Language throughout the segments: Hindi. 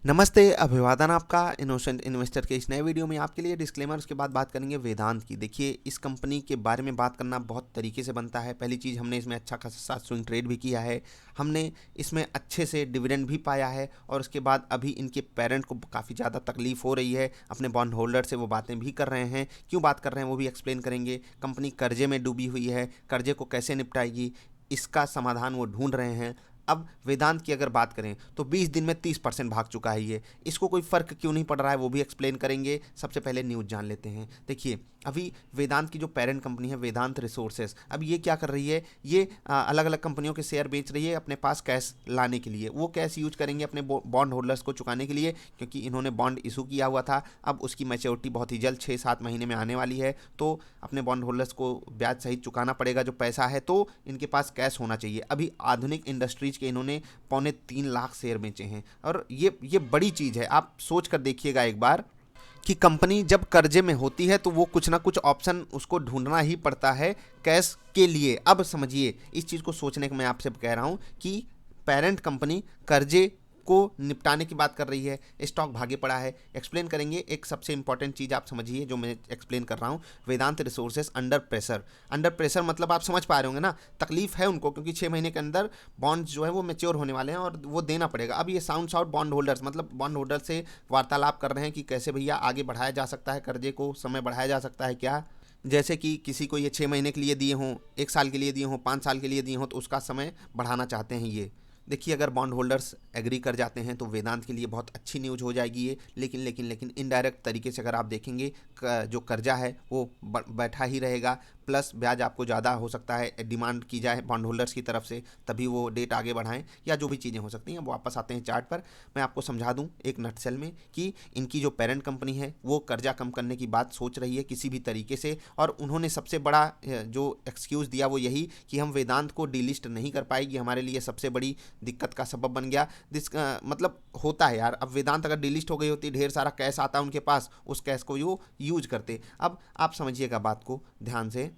नमस्ते, अभिवादन आपका इनोसेंट इन्वेस्टर के इस नए वीडियो में आपके लिए डिस्क्लेमर। उसके बाद बात करेंगे वेदांत की। देखिए, इस कंपनी के बारे में बात करना बहुत तरीके से बनता है। पहली चीज़, हमने इसमें अच्छा खासा स्विंग ट्रेड भी किया है, हमने इसमें अच्छे से डिविडेंड भी पाया है, और उसके बाद अभी इनके पेरेंट को काफ़ी ज़्यादा तकलीफ हो रही है, अपने बॉन्ड होल्डर से वो बातें भी कर रहे हैं। क्यों बात कर रहे हैं वो भी एक्सप्लेन करेंगे। कंपनी कर्जे में डूबी हुई है, कर्जे को कैसे निपटाएगी, इसका समाधान वो ढूंढ रहे हैं। अब वेदांत की अगर बात करें तो 20 दिन में 30% भाग चुका है ये। इसको कोई फ़र्क क्यों नहीं पड़ रहा है वो भी एक्सप्लेन करेंगे। सबसे पहले न्यूज़ जान लेते हैं। देखिए, अभी वेदांत की जो पेरेंट कंपनी है वेदांत रिसोर्सेज, अब ये क्या कर रही है, ये अलग अलग कंपनियों के शेयर बेच रही है अपने पास कैश लाने के लिए। वो कैश यूज करेंगे अपने बॉन्ड होल्डर्स को चुकाने के लिए, क्योंकि इन्होंने बॉन्ड इशू किया हुआ था। अब उसकी मैच्योरिटी बहुत ही जल्द 6-7 महीने में आने वाली है, तो अपने बॉन्ड होल्डर्स को ब्याज सहित चुकाना पड़ेगा जो पैसा है, तो इनके पास कैश होना चाहिए। अभी आधुनिक इंडस्ट्रीज के इन्होंने 2.25 लाख शेयर बेचे हैं, और ये बड़ी चीज़ है। आप सोच कर देखिएगा एक बार कि कंपनी जब कर्जे में होती है तो वो कुछ ना कुछ ऑप्शन उसको ढूंढना ही पड़ता है कैश के लिए। अब समझिए, इस चीज़ को सोचने को मैं आपसे कह रहा हूँ कि पेरेंट कंपनी कर्जे को निपटाने की बात कर रही है, स्टॉक भागे पड़ा है। एक्सप्लेन करेंगे। एक सबसे इंपॉर्टेंट चीज़ आप समझिए जो मैं एक्सप्लेन कर रहा हूँ। Vedanta resources under pressure. Under pressure मतलब आप समझ पा रहे होंगे ना, तकलीफ है उनको, क्योंकि 6 महीने के अंदर बॉन्ड जो है वो मैच्योर होने वाले हैं और वो देना पड़ेगा। अब ये साउंड्स आउट बॉन्ड होल्डर्स, मतलब बॉन्ड होल्डर से वार्तालाप कर रहे हैं कि कैसे भैया आगे बढ़ाया जा सकता है, कर्जे को समय बढ़ाया जा सकता है क्या। जैसे कि किसी को ये 6 महीने के लिए दिए हों, 1 साल के लिए दिए हों, 5 साल के लिए दिए हों, तो उसका समय बढ़ाना चाहते हैं ये। देखिए, अगर बॉन्ड होल्डर्स एग्री कर जाते हैं तो वेदांत के लिए बहुत अच्छी न्यूज़ हो जाएगी ये। लेकिन इनडायरेक्ट तरीके से अगर आप देखेंगे, जो कर्जा है वो बैठा ही रहेगा, प्लस ब्याज आपको ज़्यादा हो सकता है डिमांड की जाए बॉन्ड होल्डर्स की तरफ से, तभी वो डेट आगे बढ़ाएं, या जो भी चीज़ें हो सकती हैं। वो वापस आते हैं चार्ट पर। मैं आपको समझा दूं एक नटसेल में कि इनकी जो पेरेंट कंपनी है वो कर्जा कम करने की बात सोच रही है किसी भी तरीके से, और उन्होंने सबसे बड़ा जो एक्सक्यूज़ दिया वो यही कि हम वेदांत को डीलिस्ट नहीं कर पाएगी, हमारे लिए सबसे बड़ी दिक्कत का सबब बन गया। मतलब होता है यार, अब वेदांत अगर डिलिस्ट हो गई होती, ढेर सारा कैश आता उनके पास, उस कैश को वो यूज करते। अब आप समझिएगा बात को ध्यान से।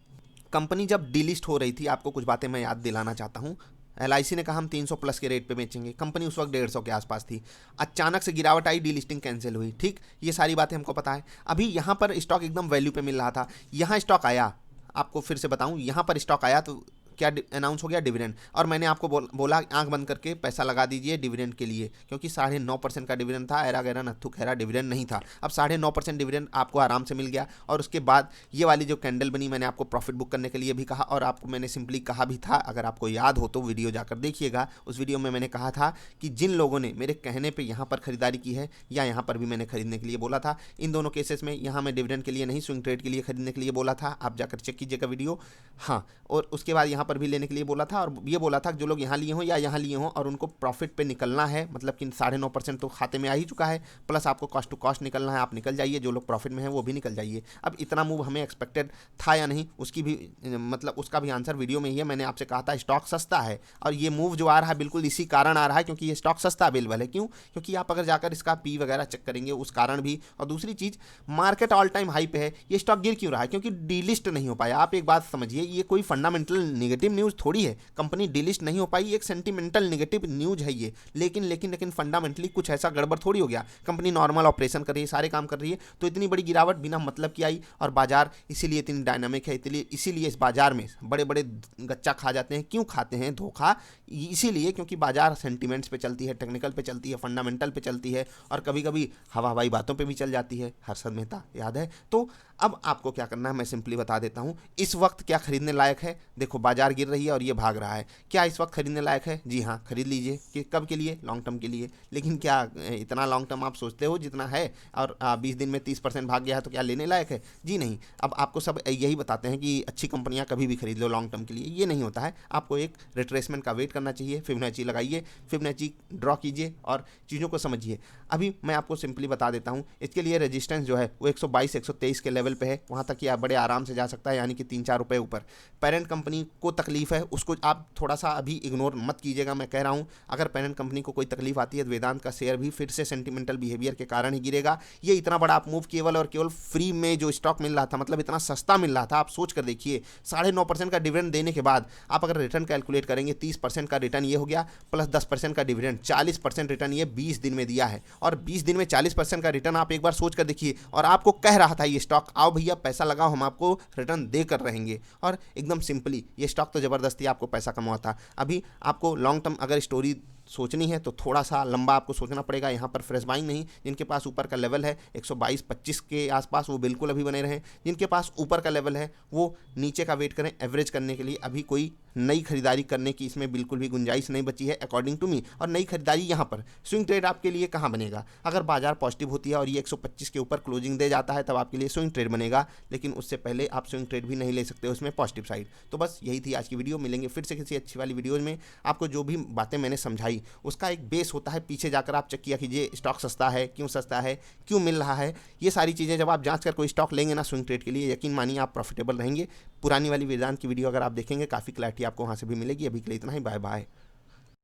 कंपनी जब डिलिस्ट हो रही थी, आपको कुछ बातें मैं याद दिलाना चाहता हूँ। LIC ने कहा हम 300 प्लस के रेट पे बेचेंगे, कंपनी उस वक्त 150 के आसपास थी। अचानक से गिरावट आई, डीलिस्टिंग कैंसिल हुई। ठीक, ये सारी बातें हमको पता है। अभी यहाँ पर स्टॉक एकदम वैल्यू पे मिल रहा था, यहाँ स्टॉक आया। आपको फिर से बताऊं, यहाँ पर स्टॉक आया तो क्या अनाउंस हो गया, डिविडेंड। और मैंने आपको बोला आंख बंद करके पैसा लगा दीजिए डिविडेंड के लिए, क्योंकि 9.5% का डिविडेंड था। एरा गैरा नत्थु खैरा डिविडेंड नहीं था। अब 9.5% डिविडेंड आपको आराम से मिल गया। और उसके बाद ये वाली जो कैंडल बनी, मैंने आपको प्रॉफिट बुक करने के लिए भी कहा, और आपको मैंने सिंपली कहा भी था, अगर आपको याद हो तो वीडियो जाकर देखिएगा। उस वीडियो में मैंने कहा था कि जिन लोगों ने मेरे कहने पर यहाँ पर खरीदारी की है, या यहाँ पर भी मैंने खरीदने के लिए बोला था, इन दोनों केसेस में यहाँ मैं डिविडेंड के लिए नहीं, स्विंग ट्रेड के लिए खरीदने के लिए बोला था। आप जाकर चेक कीजिएगा वीडियो। हाँ, और उसके बाद यहाँ पर भी लेने के लिए बोला था, और ये बोला था कि जो लोग यहाँ लिए हों या यहाँ लिए हों और उनको प्रॉफिट पे निकलना है, मतलब कि 9.5% तो खाते में आ ही चुका है, प्लस आपको कॉस्ट टू कॉस्ट निकलना है, आप निकल जाइए। जो लोग प्रॉफिट में हैं वो भी निकल जाइए। अब इतना मूव हमें एक्सपेक्टेड था या नहीं, उसकी भी मतलब उसका भी आंसर वीडियो में ही है। मैंने आपसे कहा था स्टॉक सस्ता है, और ये मूव जो आ रहा है बिल्कुल इसी कारण आ रहा है, क्योंकि ये स्टॉक सस्ता अवेलेबल है। क्यों? क्योंकि आप अगर जाकर इसका पी वगैरह चेक करेंगे उस कारण भी। और दूसरी चीज़, मार्केट ऑल टाइम हाई पे है, ये स्टॉक गिर क्यों रहा है? क्योंकि डीलिस्ट नहीं हो पाया। आप एक बात समझिए, ये कोई फंडामेंटल नेगेटिव न्यूज़ थोड़ी है। कंपनी डीलिस्ट नहीं हो पाई, एक सेंटिमेंटल नेगेटिव न्यूज है ये। लेकिन फंडामेंटली कुछ ऐसा गड़बड़ थोड़ी हो गया। कंपनी नॉर्मल ऑपरेशन कर रही है, सारे काम कर रही है, तो इतनी बड़ी गिरावट बिना मतलब की आई। और बाजार इसीलिए इतनी डायनामिक है, इसीलिए इस बाजार में बड़े बड़े गच्चा खा जाते हैं। क्यों खाते हैं धोखा? इसीलिए क्योंकि बाजार सेंटिमेंट्स पे चलती है, टेक्निकल पे चलती है, फंडामेंटल पे चलती है, और कभी कभी हवा हवाई बातों पे भी चल जाती है। हर्षद मेहता याद है? तो अब आपको क्या करना है मैं सिंपली बता देता हूँ। इस वक्त क्या खरीदने लायक है? देखो, बाजार गिर रही है और ये भाग रहा है। क्या इस वक्त खरीदने लायक है? जी हाँ, खरीद लीजिए। कि कब के लिए? लॉन्ग टर्म के लिए। लेकिन क्या इतना लॉन्ग टर्म आप सोचते हो जितना है? और 20 दिन में 30% भाग गया है तो क्या लेने लायक है? जी नहीं। अब आपको सब यही बताते हैं कि अच्छी कंपनियां कभी भी खरीद लो लॉन्ग टर्म के लिए। ये नहीं होता है। आपको एक रिट्रेसमेंट का वेट करना चाहिए। फिबोनाची लगाइए, फिबोनाची ड्रॉ कीजिए और चीज़ों को समझिए। अभी मैं आपको सिंपली बता देता हूँ, इसके लिए रेजिस्टेंस जो है वो 122-123 के लेवल पे है। वहाँ तक ये बड़े आराम से जा सकता है, यानी कि 3-4 रुपये ऊपर। पेरेंट कंपनी को तकलीफ है, उसको आप थोड़ा सा अभी इग्नोर मत कीजिएगा। मैं कह रहा हूँ, अगर पेरेंट कंपनी को कोई तकलीफ आती है तो वेदांत का शेयर भी फिर से सेंटिमेंटल बिहेवियर के कारण ही गिरेगा। ये इतना बड़ा आप मूव केवल और केवल फ्री में जो स्टॉक मिल रहा था, मतलब इतना सस्ता मिल रहा था, आप सोच कर देखिए। 9.5% का डिविडेंड देने के बाद आप अगर रिटर्न कैलकुलेट करेंगे 30% का रिटर्न ये हो गया, प्लस 10% का डिविडेंड, 40% रिटर्न ये 20 दिन में दिया है। और 20 दिन में 40% का रिटर्न आप एक बार सोच कर देखिए। और आपको कह रहा था ये स्टॉक, आओ भैया पैसा लगाओ, हम आपको रिटर्न दे कर रहेंगे। और एकदम सिंपली ये स्टॉक तो ज़बरदस्ती आपको पैसा कमाता। अभी आपको लॉन्ग टर्म अगर स्टोरी सोचनी है तो थोड़ा सा लंबा आपको सोचना पड़ेगा। यहाँ पर फ्रेश बाइंग नहीं, जिनके पास ऊपर का लेवल है 122-25 के आसपास वो बिल्कुल अभी बने रहें। जिनके पास ऊपर का लेवल है वो नीचे का वेट करें एवरेज करने के लिए। अभी कोई नई खरीदारी करने की इसमें बिल्कुल भी गुंजाइश नहीं बची है अकॉर्डिंग टू मी। और नई खरीदारी यहाँ पर स्विंग ट्रेड आपके लिए कहाँ बनेगा, अगर बाजार पॉजिटिव होती है और ये 125 के ऊपर क्लोजिंग दे जाता है तब आपके लिए स्विंग ट्रेड बनेगा। लेकिन उससे पहले आप स्विंग ट्रेड भी नहीं ले सकते हो उसमें पॉजिटिव साइड। तो बस यही थी आज की वीडियो। मिलेंगे फिर से किसी अच्छी वाली वीडियोज़ में। आपको जो भी बातें मैंने समझाई उसका एक बेस होता है, पीछे जाकर आप चेक किया कीजिए स्टॉक सस्ता है, क्यों सस्ता है, क्यों मिल रहा है। ये सारी चीज़ें जब आप जांच कर कोई स्टॉक लेंगे ना स्विंग ट्रेड के लिए, यकीन मानिए आप प्रॉफिटेबल रहेंगे। पुरानी वाली वेदांत की वीडियो अगर आप देखेंगे काफ़ी क्लैरिटी आपको वहाँ से भी मिलेगी। अभी के लिए इतना ही, बाय बाय।